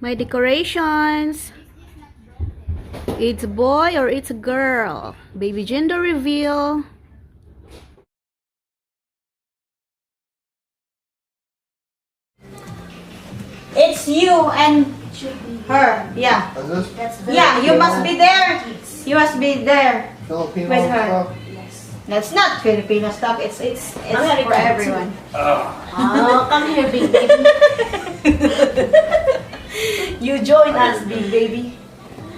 My decorations. It's a boy or it's a girl. Baby gender reveal. It's you and her. Yeah. Yeah, you must be there. You must be there. Filipino With her. stuff. That's not Filipino stuff. It's for everyone. Oh, come here, big baby. You join us, big baby.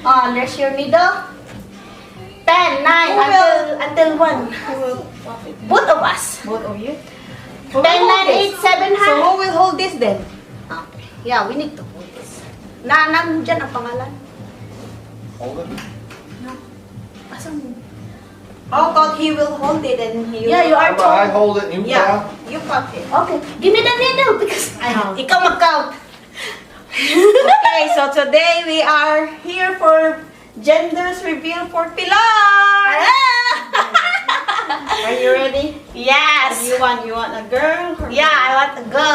Oh, there's your middle. 10, 9, until 1. Both of us. Both of you? 10, 9, 8, 7, So who will hold this then? Okay. Yeah, we need to hold this. Nandyan ang pangalan. Hold it. Asan? Oh, God, he will hold it and you... Yeah, you are I told. hold it and you Yeah, count. you count it. Okay, give me the needle because Ikaw mag-count. Okay, so today we are here for genders reveal for Pilar. Are you ready? yes. You want a girl? Or Yeah, I want to go.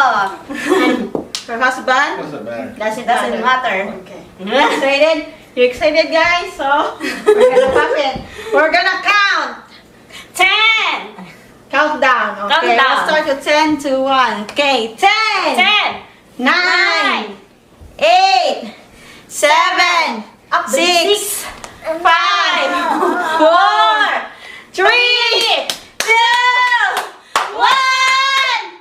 And her husband? Doesn't matter. Doesn't matter. Okay. You excited? You excited, guys? So we're gonna pop it. We're gonna count. 10, Countdown. Okay. Countdown. Let's start with 10 to 1. Okay. 10. 10, 9, 8, 7, Up to 6, 5, 4, 3, 2, 1.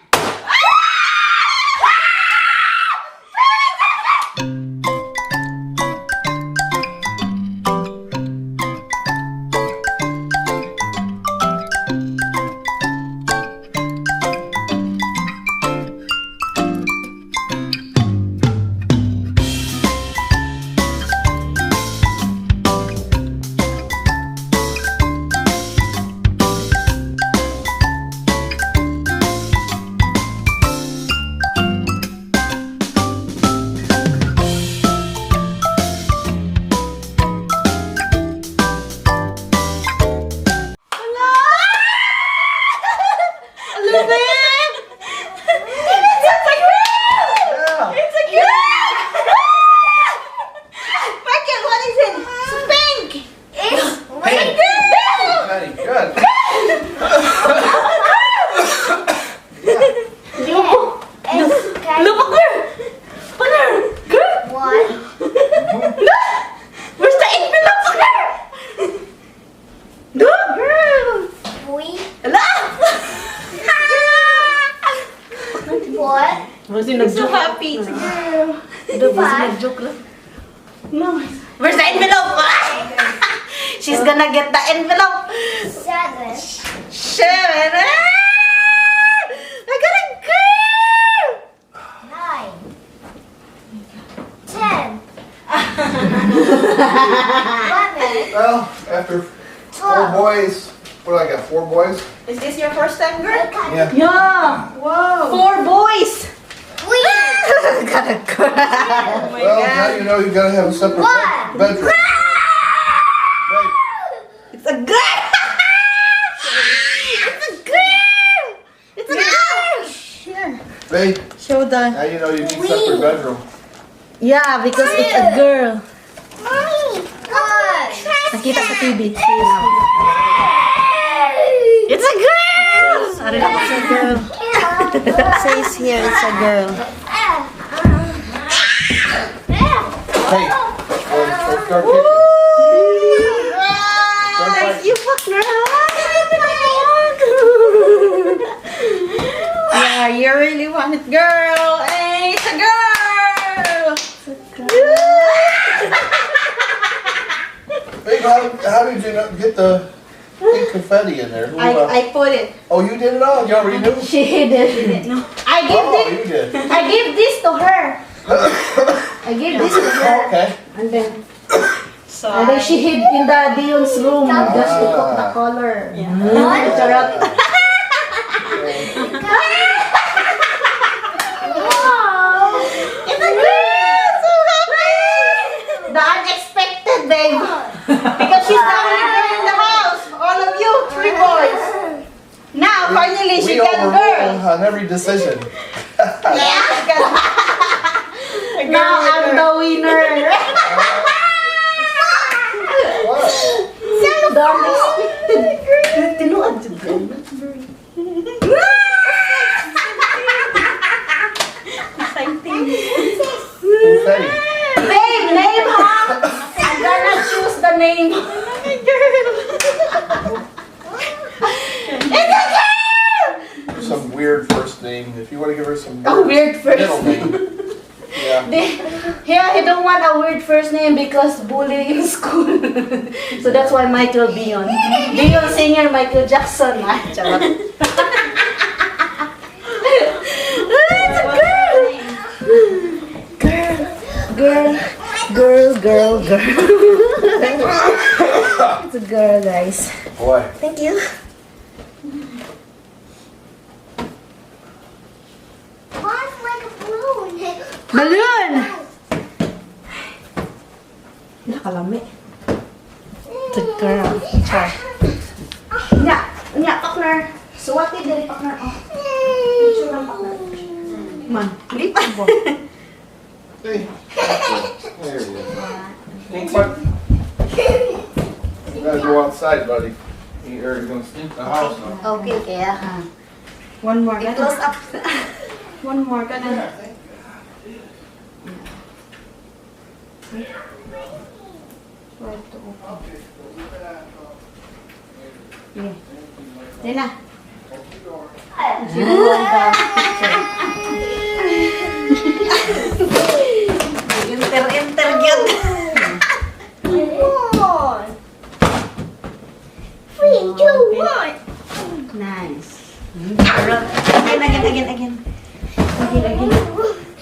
Very good. Look, girl. Where's the envelope, girl? Look, girl. Hello? Was I'm so happy. It's a girl. joke lang. No. Where's the envelope? She's gonna get the envelope. 7. I got a girl. 10. Well, after 4 boys, what do I got? 4 boys? Is this your first time, girl? Yeah. Yeah. Whoa. 4 boys. Got a girl. Oh my Well, God. now you know you gotta have a separate bedroom. Right. It's a girl. It's a girl. It's a girl. Here. Babe, Show the. now you know you need separate bedroom. Yeah, because it's a girl. Nakita sa TV. It's a girl. Sorry, it's a girl. Says here it's a girl. Hey, let's start kicking. Thank you, girl. Yeah, you really want it, girl. Hey, it's a girl. Babe, how did you not get the pink confetti in there? Who, I put it. oh, you did it all? You already knew? She did. No. I Oh, gave you did. I gave this to her. I gave this to her. Okay. And then she hid in the Dion's room just to cook the color. Charot. It's a girl! So happy! The unexpected, babe. Because she's the only girl in the house. All of you, 3 boys. Now, finally, she We got a girl. overrule on every decision. Yeah. Now I'm the unexpected. Tinuod dyan, girl. Exciting. Confetti. Babe, name, huh? I'm gonna choose the name. Some weird first name. If you want to give her some Weird first middle name. Yeah. Here, he don't want a weird first name because bullying in school. So that's why Michael Dion. Dion singer, Michael Jackson. Ah, charot. It's a girl. Girl. It's a girl, guys. Boy. Thank you. Mine's like a balloon. Balloon! Nakalami. It's a girl. Char. Nya, partner. Suwati dali, partner. Oh. Picture lang, partner. Man, lipat mo. Hey. There you go. What? You gotta go outside, buddy. You're gonna sneak the house now. Okay, kaya. One more. Close up. One more ka na. Yan na. Enter yun. Three, two, one. Nice. Again.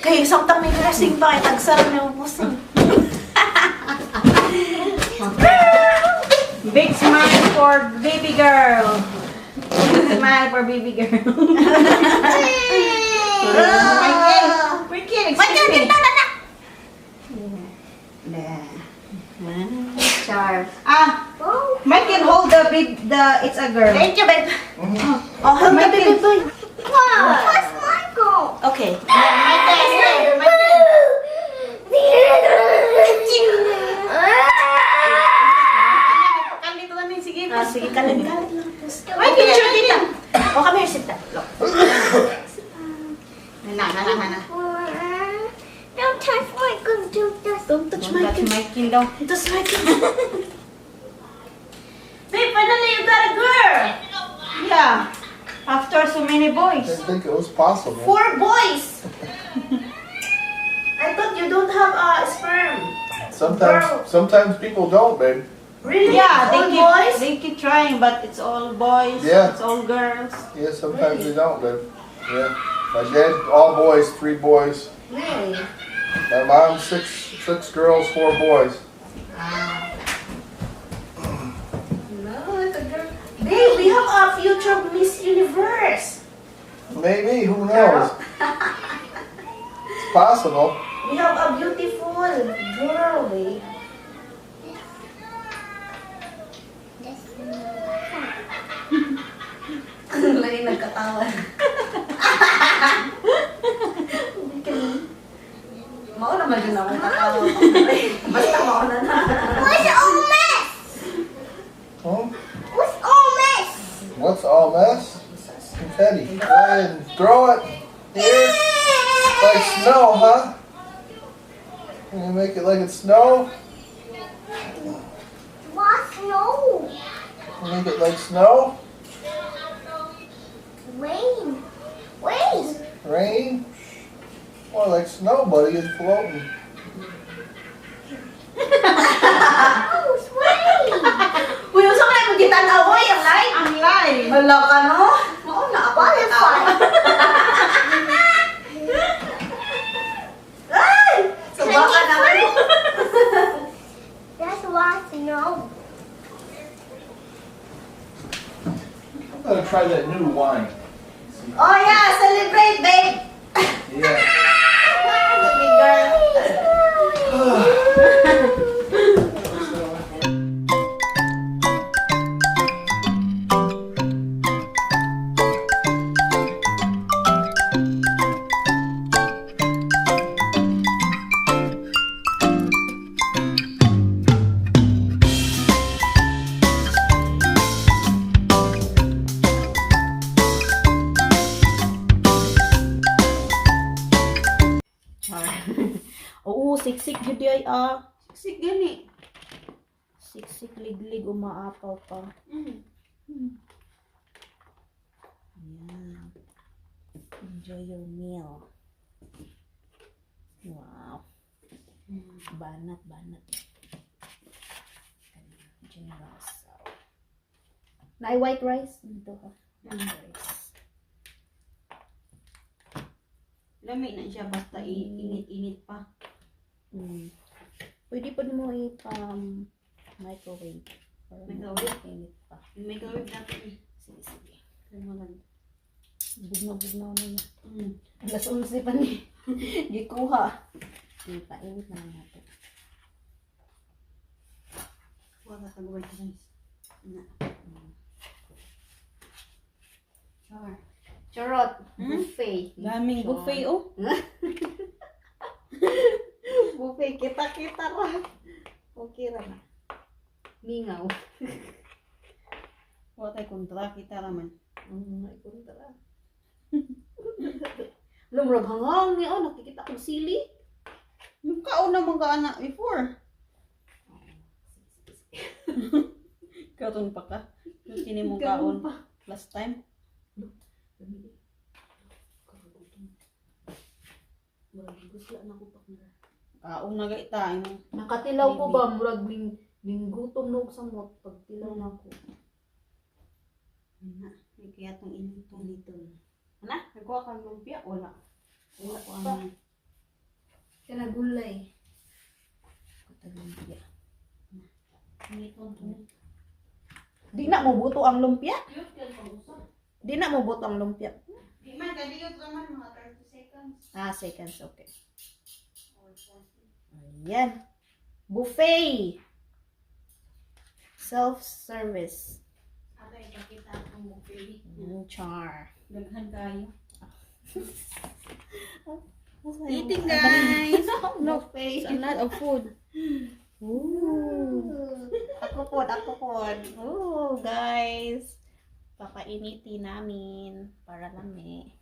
Kaya samtang may dressing pa, tagsarap na upusing. Big smile for baby girl. Big smile for baby girl. Michael, excuse me. Char. Michael, hold the it's a girl. Thank you, babe. Oh, hold the baby boy. Wow. What's Michael? Okay. Sige, kalit lang. May picture dito. O, come here, sit down. Look. Don't touch Michael. Don't touch Michael daw. Touch Michael. Babe, finally you got a girl. Yeah. After so many I boys. didn't think it was possible. 4 boys. I thought you don't have a sperm. Sometimes people don't, babe. Really? Yeah, All boys? they keep trying, but it's all boys. Yeah. It's all girls. Yeah, sometimes they don't, babe. Yeah. My dad, all boys, 3 boys. Really? My mom, six girls, 4 boys. No, it's a girl. Babe, we have a future Miss Universe. Maybe, who knows? It's possible. We have a beautiful girl, babe. Lagi nagkatawa. Mauna man din ako katawa. Basta mauna na. What's all mess? Huh? What's all mess? What's all mess? Confetti. Go ahead and throw it here. Like snow, huh? Can you make it like it's snow? What's snow? Make it like snow? Rain. Rain? More like snow, buddy. It's floating. Oh, it's rain. Uy, usap na yung kita na away, ang live. Ang live. Wala ka, no? Mauna ako. Butterfly. Ay! Saba ka naman. That's why snow. I'm gonna try that new wine. Oh yeah, celebrate, babe. Yeah. Baby girl. Oo, siksik jud ay Siksik gani. Siksik liglig umaapaw pa. Yan. Enjoy your meal. Wow. Banat. Generous. Na white rice dito ha. White rice. Lami na siya basta init pa. Pwede pa mo microwave. Microwave? Init pa. Yung microwave natin eh. Sige. Kaya maganda. Bugnaw na niya. Alas 11 pa ni. Gikuha. Di pa, init na lang natin. Wala ka white rice. Na. Char. Charot. Buffet. Daming buffet oh. Buffet. Kita ra. Okay ra na. Mingaw. Wala tayo kontra kita raman. May kontra. Lumrag hangang ni nakikita ko sili. Yung kaon na mga anak before. Kaon pa ka? Yung kini mong kaon last time. Kaon na gaita. Nakatilaw ko ba? Murag gutom na sa mot. Pagtilaw na ko. Na, may kaya itong initong dito. Ano? Nagkuha kang lumpia? Wala. Wala ko ang Kaya gulay. lumpia. Initong to. Di na mo buto ang lumpia? Di na mo buto ang lumpia? Di man, kadiyot naman mga 30 seconds. Seconds, okay. Ayan. Buffet. Self-service. Ate, ipakita ang buffet. Char. Daghan kayo. Eating, guys! No face. A lot of food. Ooh. Ako po. Ooh, guys. Papainitin namin para lami.